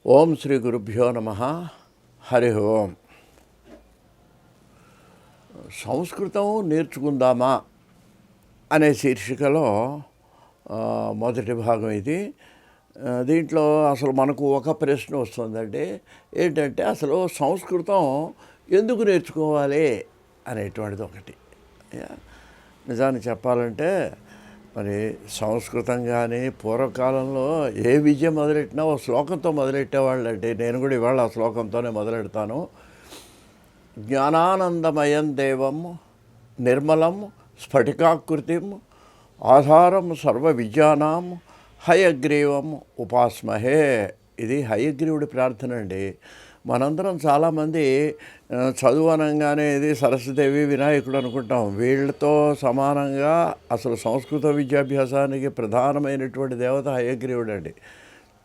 ఓం శ్రీ గురుభ్యో నమ. హరి ఓం. సంస్కృతం నేర్చుకుందామా అనే శీర్షికలో మొదటి భాగం ఇది. దీంట్లో అసలు మనకు ఒక ప్రశ్న వస్తుందండి. ఏంటంటే అసలు సంస్కృతం ఎందుకు నేర్చుకోవాలి అనేటువంటిది ఒకటి. నిజానికి చెప్పాలంటే మరి సంస్కృతం కానీ పూర్వకాలంలో ఏ విద్య మొదలెట్టినా ఒక శ్లోకంతో మొదలెట్టేవాళ్ళు అండి. నేను కూడా ఇవాళ ఆ శ్లోకంతోనే మొదలెడతాను. జ్ఞానానందమయం దేవం నిర్మలం స్ఫటికాకృతిం ఆధారం సర్వ విద్యానాం హయగ్రీవం ఉపాస్మహే. ఇది హయగ్రీవుడి ప్రార్థన అండి. మనందరం చాలామంది చదువు అనగానే ఇది సరస్వదేవి వినాయకుడు అనుకుంటాం. వీళ్ళతో సమానంగా అసలు సంస్కృత విద్యాభ్యాసానికి ప్రధానమైనటువంటి దేవత హయగ్రీవుడు అండి.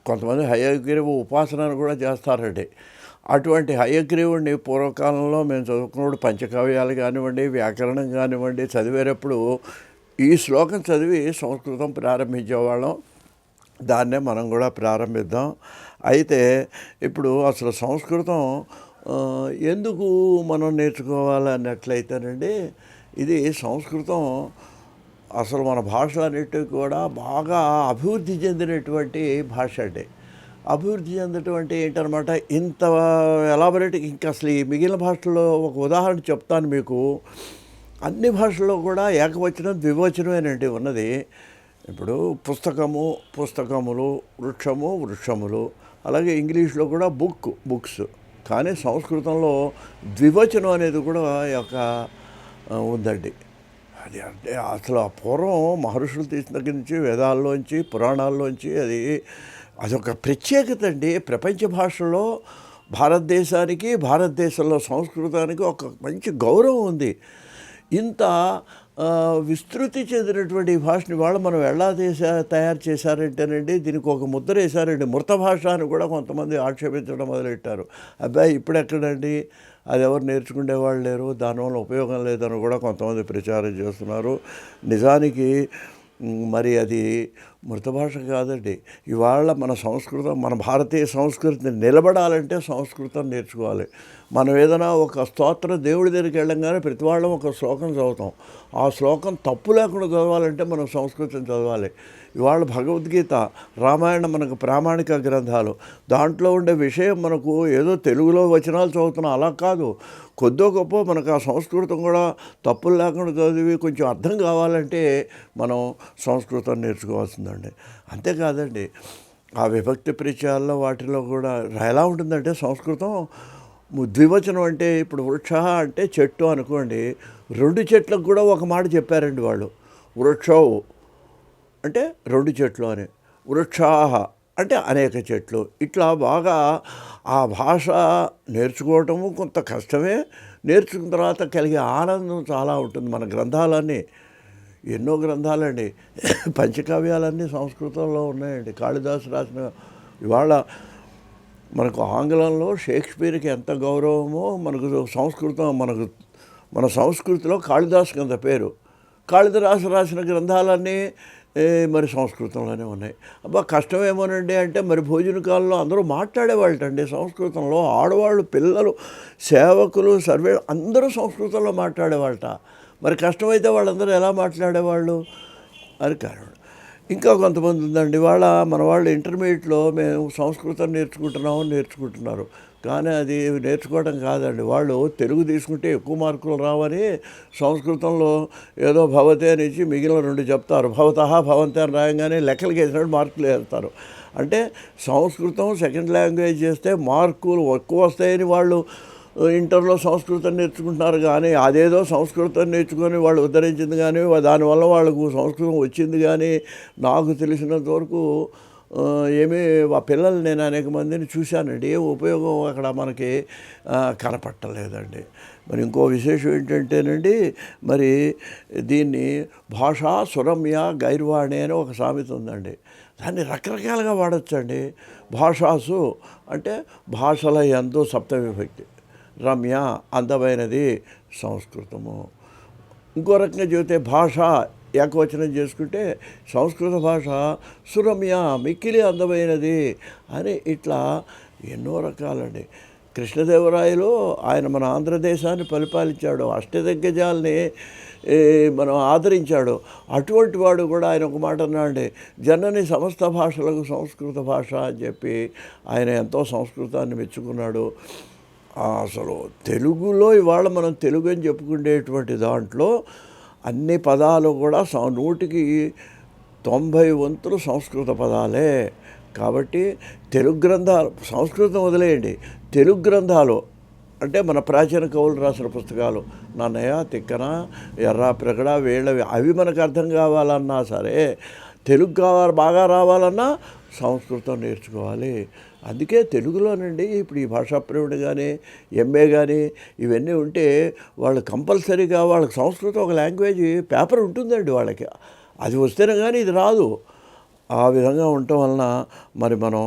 కొంతమంది హయగ్రీవ ఉపాసనను కూడా చేస్తారండి. అటువంటి హయగ్రీవుడిని పూర్వకాలంలో మేము చదువుకున్నప్పుడు పంచకావ్యాలు కానివ్వండి, వ్యాకరణం కానివ్వండి చదివేటప్పుడు ఈ శ్లోకం చదివి సంస్కృతం ప్రారంభించేవాళ్ళం. దాన్నే మనం కూడా ప్రారంభిద్దాం. అయితే ఇప్పుడు అసలు సంస్కృతం ఎందుకు మనం నేర్చుకోవాలన్నట్లయితేనండి, ఇది సంస్కృతం అసలు మన భాషలన్నిటికీ కూడా బాగా అభివృద్ధి చెందినటువంటి భాష అండి. అభివృద్ధి చెందటం అంటే ఏంటనమాట, ఇంత ఎలాబొరేట్ ఇంకా అసలు ఈ మిగిలిన భాషల్లో ఒక ఉదాహరణ చెప్తాను మీకు. అన్ని భాషల్లో కూడా ఏకవచనం ద్వివచనమేనండి ఉన్నది. ఇప్పుడు పుస్తకములు, వృక్షములు, అలాగే ఇంగ్లీష్లో కూడా బుక్స్. కానీ సంస్కృతంలో ద్వివచనం అనేది కూడా ఉందండి. అది అంటే అసలు ఆ పూర్వం మహర్షులు తీసిన దగ్గర నుంచి వేదాల్లోంచి పురాణాల్లోంచి అదొక ప్రత్యేకత అండి. ప్రపంచ భాషల్లో భారతదేశంలో సంస్కృతానికి ఒక మంచి గౌరవం ఉంది. ఇంత విస్తృతి చెందినటువంటి భాషని వాళ్ళు మనం ఎలా తయారు చేశారంటేనండి, దీనికి ఒక ముద్ర వేశారండి. మృత భాష అని కూడా కొంతమంది ఆక్షేపించడం మొదలెట్టారు. అబ్బాయి ఇప్పుడెక్కడండి, అది ఎవరు నేర్చుకునేవాళ్ళు లేరు, దానివల్ల ఉపయోగం లేదని కూడా కొంతమంది ప్రచారం చేస్తున్నారు. నిజానికి మరి అది మృత భాష కాదండి. ఇవాళ మన సంస్కృతం, మన భారతీయ సంస్కృతిని నిలబడాలంటే సంస్కృతం నేర్చుకోవాలి. మనం ఏదైనా ఒక స్తోత్రం దేవుడి దగ్గరికి వెళ్ళంగానే ప్రతి వాళ్ళం ఒక శ్లోకం చదువుతాం. ఆ శ్లోకం తప్పు లేకుండా చదవాలంటే మనం సంస్కృతం చదవాలి. ఇవాళ భగవద్గీత, రామాయణం మనకు ప్రామాణిక గ్రంథాలు. దాంట్లో ఉండే విషయం మనకు ఏదో తెలుగులో వచనాలు చదువుతున్నాం అలా కాదు. కొద్దో గొప్ప మనకు ఆ సంస్కృతం కూడా తప్పులు లేకుండా చదివి కొంచెం అర్థం కావాలంటే మనం సంస్కృతం నేర్చుకోవాల్సిందండి. అంతేకాదండి, ఆ విభక్తి పరిచయాల్లో వాటిలో కూడా ఎలా ఉంటుందంటే సంస్కృతం ద్వివచనం అంటే ఇప్పుడు వృక్ష అంటే చెట్టు అనుకోండి, 2 చెట్లకు కూడా ఒక మాట చెప్పారండి వాళ్ళు. వృక్షవు అంటే 2 చెట్లు అని, వృక్షాహ అంటే అనేక చెట్లు. ఇట్లా బాగా ఆ భాష నేర్చుకోవటము కొంత కష్టమే. నేర్చుకున్న తర్వాత కలిగే ఆనందం చాలా ఉంటుంది. మన గ్రంథాలన్నీ ఎన్నో గ్రంథాలండి, పంచకావ్యాలన్నీ సంస్కృతంలో ఉన్నాయండి. కాళిదాసు రాసిన. ఇవాళ మనకు ఆంగ్లంలో షేక్స్పియర్కి ఎంత గౌరవమో మనకు సంస్కృతం, మన సంస్కృతిలో కాళిదాసుకి అంత పేరు. కాళిదాసు రాసిన గ్రంథాలన్నీ మరి సంస్కృతంలోనే ఉన్నాయి. అబ్బా కష్టమేమోనండి అంటే మరి భోజన కాలంలో అందరూ మాట్లాడేవాళ్ళండి సంస్కృతంలో. ఆడవాళ్ళు, పిల్లలు, సేవకులు, అందరూ సంస్కృతంలో మాట్లాడేవాళ్ళట. మరి కష్టమైతే వాళ్ళందరూ ఎలా మాట్లాడేవాళ్ళు అని కారణం. ఇంకా కొంతమంది ఉందండి, మన వాళ్ళు ఇంటర్మీడియట్లో మేము సంస్కృతం నేర్చుకుంటున్నారు. కానీ అది నేర్చుకోవడం కాదండి. వాళ్ళు తెలుగు తీసుకుంటే ఎక్కువ మార్కులు రావని సంస్కృతంలో ఏదో భవతే అని ఇచ్చి మిగిలిన 2 చెప్తారు. భవతః భవంతే అని రాయంగానే లెక్కలకి వేసినట్టు మార్కులు వేస్తారు. అంటే సంస్కృతం సెకండ్ లాంగ్వేజ్ చేస్తే మార్కులు ఎక్కువ వస్తాయని వాళ్ళు ఇంటర్లో సంస్కృతం నేర్చుకుంటున్నారు. కానీ అదేదో సంస్కృతం నేర్చుకొని వాళ్ళు ఉద్ధరించింది కానీ దానివల్ల వాళ్ళకు సంస్కృతం వచ్చింది కానీ నాకు తెలిసినంత వరకు ఏమీ ఆ పిల్లలు నేను అనేక మందిని చూశానండి. ఏ ఉపయోగం అక్కడ మనకి కనపట్టలేదండి. మరి ఇంకో విశేషం ఏంటంటేనండి, మరి దీన్ని భాషా సురమ్య గైర్వాణి అని ఒక సామెత ఉందండి. దాన్ని రకరకాలుగా వాడచ్చండి. భాషాసు అంటే భాషల యందు సప్తవిభక్తి, రమ్య అందమైనది సంస్కృతము. ఇంకో రకంగా చెబితే భాష ఏకవచనం చేసుకుంటే సంస్కృత భాష సురమ్య మిక్కిలి అందమైనది అని ఇట్లా ఎన్నో రకాలండి. కృష్ణదేవరాయలు ఆయన మన ఆంధ్రదేశాన్ని పరిపాలించాడు. అష్టదిగ్గజాల్ని మనం ఆదరించాడు. అటువంటి వాడు కూడా ఆయన ఒక మాట అన్నాడండి, జనని సమస్త భాషలకు సంస్కృత భాష అని చెప్పి ఆయన ఎంతో సంస్కృతాన్ని మెచ్చుకున్నాడు. అసలు తెలుగులో ఇవాళ మనం తెలుగు అని చెప్పుకునేటువంటి దాంట్లో అన్ని పదాలు కూడా 100కి 90 వంతులు సంస్కృత పదాలే. కాబట్టి తెలుగు గ్రంథాలు, సంస్కృతం వదిలేయండి, తెలుగు గ్రంథాలు అంటే మన ప్రాచీన కవులు రాసిన పుస్తకాలు నన్నయ్య, తిక్కన, ఎర్రా ప్రగడ, వీళ్ళవి అవి మనకు అర్థం కావాలన్నా సరే, తెలుగు బాగా రావాలన్నా సంస్కృతం నేర్చుకోవాలి. అందుకే తెలుగులోనండి ఇప్పుడు ఈ భాషా ప్రేమిడు కానీ ఎంఏ కానీ ఇవన్నీ ఉంటే వాళ్ళు కంపల్సరీగా వాళ్ళకి సంస్కృతం ఒక లాంగ్వేజ్ పేపర్ ఉంటుందండి వాళ్ళకి. అది వస్తేనే కానీ ఇది రాదు. ఆ విధంగా ఉండటం వలన మరి మనం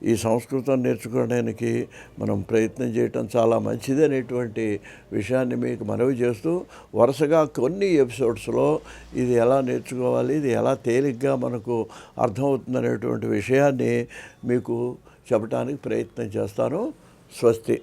ఈ సంస్కృతం నేర్చుకోవడానికి మనం ప్రయత్నం చేయటం చాలా మంచిది అనేటువంటి విషయాన్ని మీకు మనవి చేస్తూ, వరుసగా కొన్ని ఎపిసోడ్స్లో ఇది ఎలా నేర్చుకోవాలి, ఇది ఎలా తేలిగ్గా మనకు అర్థమవుతుందనేటువంటి విషయాన్ని మీకు చెప్పడానికి ప్రయత్నం చేస్తాను. స్వస్తి.